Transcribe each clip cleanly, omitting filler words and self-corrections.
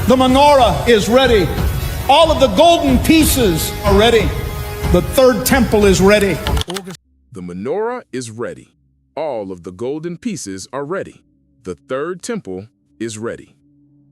The menorah is ready. All of the golden pieces are ready. The third temple is ready. The menorah is ready. All of the golden pieces are ready. The third temple is ready.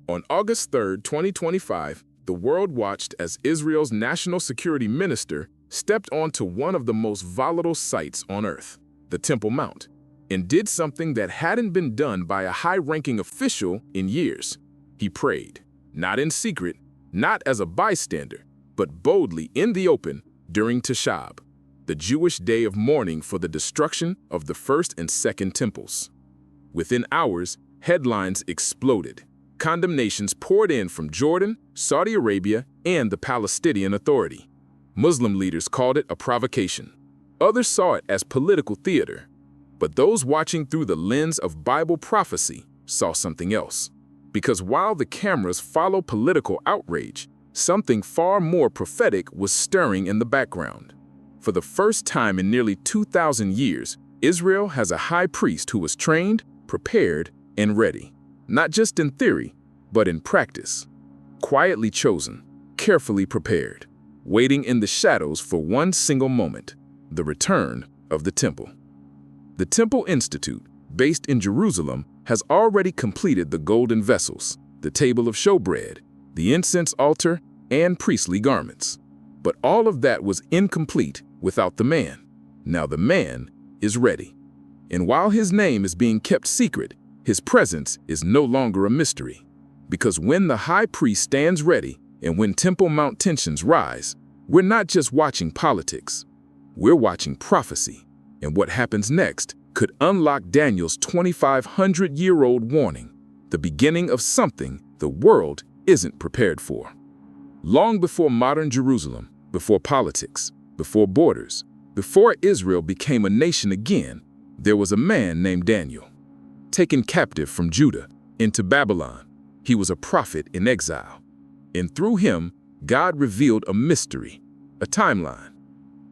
On August 3rd, 2025, the world watched as Israel's national security minister stepped onto one of the most volatile sites on earth, the Temple Mount, and did something that hadn't been done by a high-ranking official in years. He prayed, not in secret, not as a bystander, but boldly in the open during Teshab, the Jewish day of mourning for the destruction of the first and second temples. Within hours, headlines exploded. Condemnations poured in from Jordan, Saudi Arabia, and the Palestinian Authority. Muslim leaders called it a provocation. Others saw it as political theater. But those watching through the lens of Bible prophecy saw something else. Because while the cameras follow political outrage, something far more prophetic was stirring in the background. For the first time in nearly 2,000 years, Israel has a high priest who was trained, prepared, and ready. Not just in theory, but in practice. Quietly chosen, carefully prepared, waiting in the shadows for one single moment, the return of the temple. The Temple Institute, based in Jerusalem, has already completed the golden vessels, the table of showbread, the incense altar, and priestly garments. But all of that was incomplete without the man. Now the man is ready. And while his name is being kept secret, his presence is no longer a mystery. Because when the high priest stands ready and when Temple Mount tensions rise, we're not just watching politics. We're watching prophecy. And what happens next could unlock Daniel's 2,500-year-old warning, the beginning of something the world isn't prepared for. Long before modern Jerusalem, before politics, before borders, before Israel became a nation again, there was a man named Daniel. Taken captive from Judah into Babylon, he was a prophet in exile. And through him, God revealed a mystery, a timeline.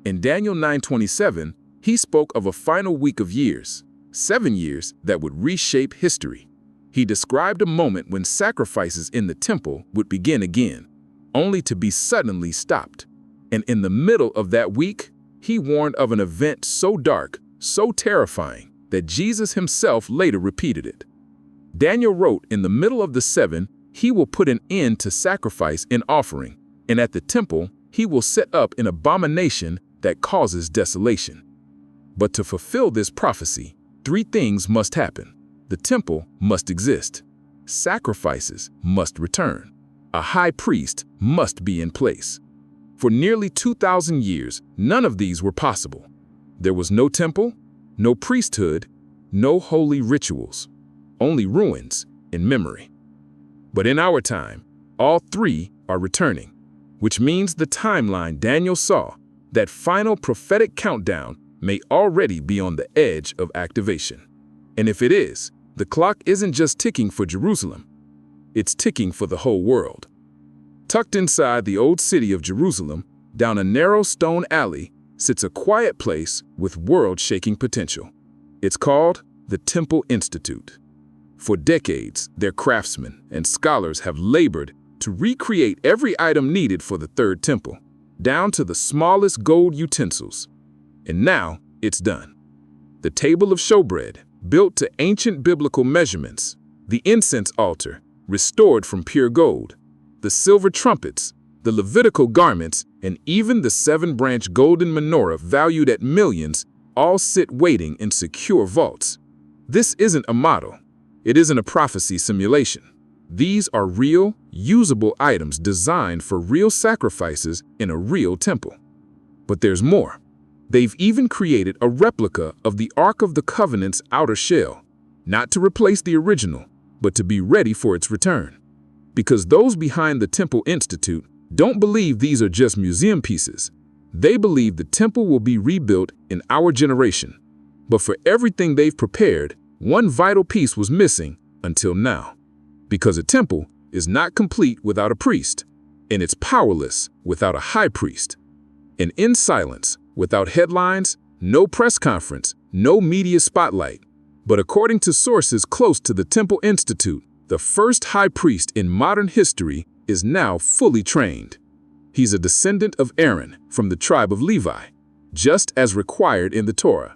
In Daniel 9:27, he spoke of a final week of years, 7 years that would reshape history. He described a moment when sacrifices in the temple would begin again, only to be suddenly stopped. And in the middle of that week, he warned of an event so dark, so terrifying, that Jesus himself later repeated it. Daniel wrote, in the middle of the 7, he will put an end to sacrifice and offering, and at the temple, he will set up an abomination that causes desolation. But to fulfill this prophecy, 3 things must happen. The temple must exist. Sacrifices must return. A high priest must be in place. For nearly 2,000 years, none of these were possible. There was no temple, no priesthood, no holy rituals, only ruins and memory. But in our time, all 3 are returning, which means the timeline Daniel saw, that final prophetic countdown, may already be on the edge of activation. And if it is, the clock isn't just ticking for Jerusalem, it's ticking for the whole world. Tucked inside the old city of Jerusalem, down a narrow stone alley, sits a quiet place with world-shaking potential. It's called the Temple Institute. For decades, their craftsmen and scholars have labored to recreate every item needed for the third temple, down to the smallest gold utensils. And now it's done. The table of showbread, built to ancient biblical measurements, the incense altar, restored from pure gold, the silver trumpets, the Levitical garments, and even the 7-branch golden menorah valued at millions all sit waiting in secure vaults. This isn't a model. It isn't a prophecy simulation. These are real, usable items designed for real sacrifices in a real temple. But there's more. They've even created a replica of the Ark of the Covenant's outer shell, not to replace the original, but to be ready for its return. Because those behind the Temple Institute don't believe these are just museum pieces. They believe the temple will be rebuilt in our generation. But for everything they've prepared, one vital piece was missing until now. Because a temple is not complete without a priest, and it's powerless without a high priest. And in silence, without headlines, no press conference, no media spotlight. But according to sources close to the Temple Institute, The first high priest in modern history is now fully trained. He's a descendant of Aaron from the tribe of Levi, just as required in the Torah.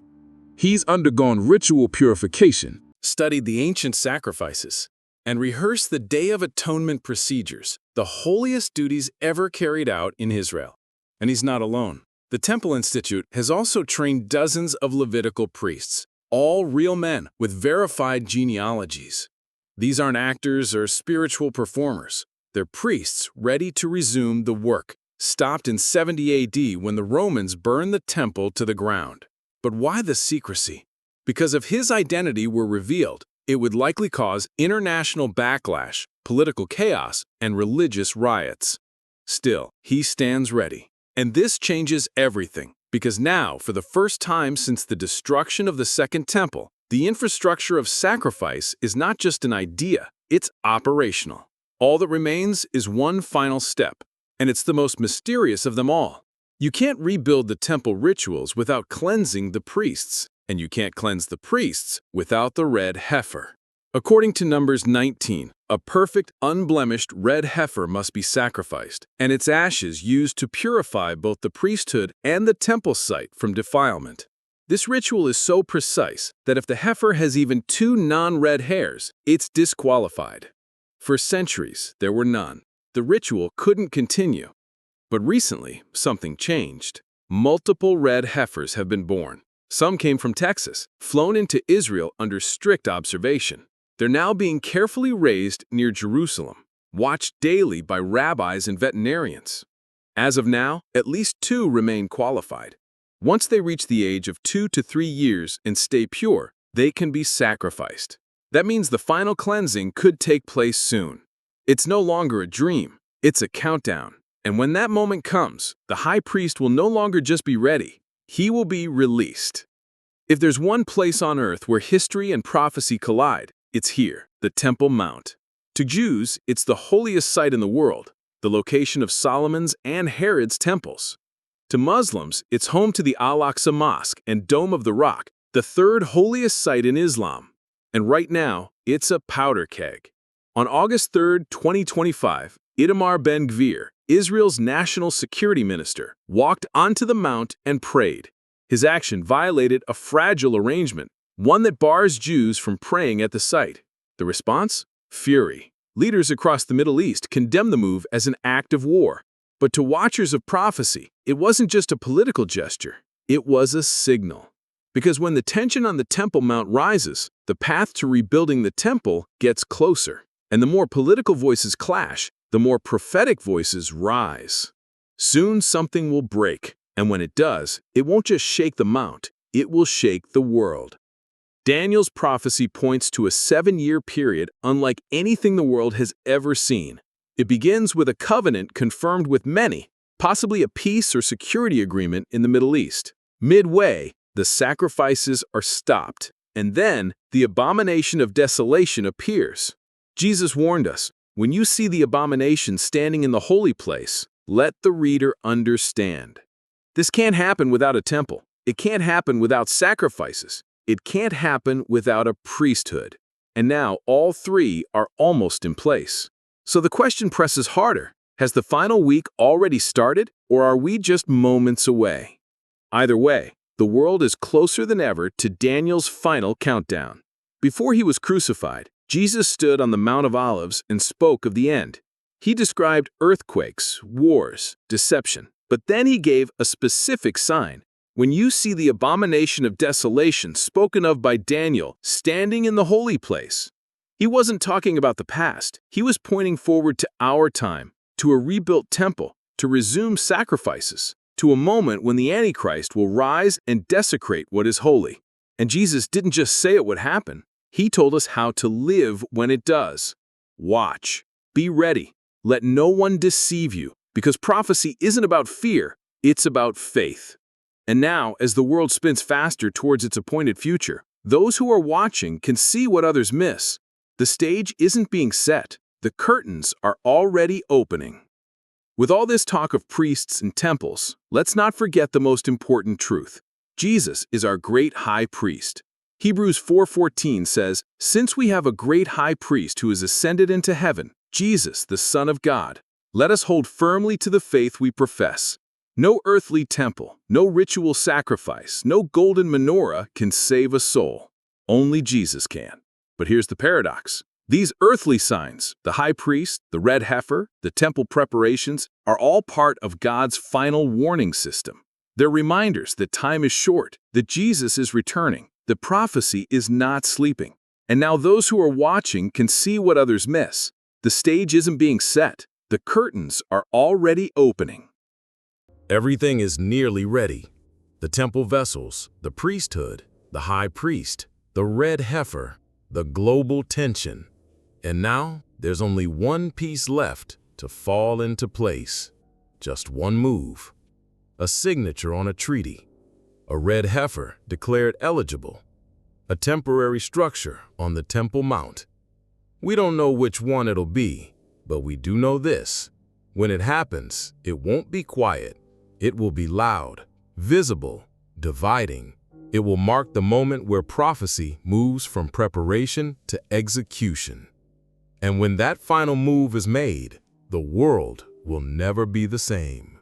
He's undergone ritual purification, studied the ancient sacrifices, and rehearsed the Day of Atonement procedures, the holiest duties ever carried out in Israel. And he's not alone. The Temple Institute has also trained dozens of Levitical priests, all real men with verified genealogies. These aren't actors or spiritual performers. They're priests ready to resume the work, stopped in 70 AD when the Romans burned the temple to the ground. But why the secrecy? Because if his identity were revealed, it would likely cause international backlash, political chaos, and religious riots. Still, he stands ready. And this changes everything, because now, for the first time since the destruction of the Second Temple, the infrastructure of sacrifice is not just an idea, it's operational. All that remains is one final step, and it's the most mysterious of them all. You can't rebuild the temple rituals without cleansing the priests, and you can't cleanse the priests without the red heifer. According to Numbers 19, a perfect, unblemished red heifer must be sacrificed, and its ashes used to purify both the priesthood and the temple site from defilement. This ritual is so precise that if the heifer has even 2 non-red hairs, it's disqualified. For centuries, there were none. The ritual couldn't continue. But recently, something changed. Multiple red heifers have been born. Some came from Texas, flown into Israel under strict observation. They're now being carefully raised near Jerusalem, watched daily by rabbis and veterinarians. As of now, at least 2 remain qualified. Once they reach the age of 2 to 3 years and stay pure, they can be sacrificed. That means the final cleansing could take place soon. It's no longer a dream, it's a countdown. And when that moment comes, the high priest will no longer just be ready, he will be released. If there's one place on earth where history and prophecy collide, it's here, the Temple Mount. To Jews, it's the holiest site in the world, the location of Solomon's and Herod's temples. To Muslims, it's home to the Al-Aqsa Mosque and Dome of the Rock, the 3rd holiest site in Islam. And right now, it's a powder keg. On August 3, 2025, Itamar Ben-Gvir, Israel's national security minister, walked onto the mount and prayed. His action violated a fragile arrangement, one that bars Jews from praying at the site. The response? Fury. Leaders across the Middle East condemn the move as an act of war. But to watchers of prophecy, it wasn't just a political gesture, it was a signal. Because when the tension on the Temple Mount rises, the path to rebuilding the temple gets closer. And the more political voices clash, the more prophetic voices rise. Soon something will break, and when it does, it won't just shake the mount, it will shake the world. Daniel's prophecy points to a 7-year period unlike anything the world has ever seen. It begins with a covenant confirmed with many, possibly a peace or security agreement in the Middle East. Midway, the sacrifices are stopped, and then the abomination of desolation appears. Jesus warned us, when you see the abomination standing in the holy place, let the reader understand. This can't happen without a temple. It can't happen without sacrifices. It can't happen without a priesthood. And now all 3 are almost in place. So the question presses harder. Has the final week already started, or are we just moments away? Either way, the world is closer than ever to Daniel's final countdown. Before he was crucified, Jesus stood on the Mount of Olives and spoke of the end. He described earthquakes, wars, deception, but then he gave a specific sign. When you see the abomination of desolation spoken of by Daniel standing in the holy place, he wasn't talking about the past. He was pointing forward to our time, to a rebuilt temple, to resume sacrifices, to a moment when the Antichrist will rise and desecrate what is holy. And Jesus didn't just say it would happen. He told us how to live when it does. Watch. Be ready. Let no one deceive you, because prophecy isn't about fear, it's about faith. And now, as the world spins faster towards its appointed future, those who are watching can see what others miss. The stage isn't being set. The curtains are already opening. With all this talk of priests and temples, let's not forget the most important truth. Jesus is our great high priest. Hebrews 4:14 says, "Since we have a great high priest who has ascended into heaven, Jesus, the Son of God, let us hold firmly to the faith we profess. No earthly temple, no ritual sacrifice, no golden menorah can save a soul. Only Jesus can." But here's the paradox. These earthly signs, the high priest, the red heifer, the temple preparations, are all part of God's final warning system. They're reminders that time is short, that Jesus is returning, that prophecy is not sleeping. And now those who are watching can see what others miss. The stage isn't being set. The curtains are already opening. Everything is nearly ready. The temple vessels, the priesthood, the high priest, the red heifer, the global tension. And now there's only one piece left to fall into place. Just one move. A signature on a treaty. A red heifer declared eligible. A temporary structure on the Temple Mount. We don't know which one it'll be, but we do know this. When it happens, it won't be quiet. It will be loud, visible, dividing. It will mark the moment where prophecy moves from preparation to execution. And when that final move is made, the world will never be the same.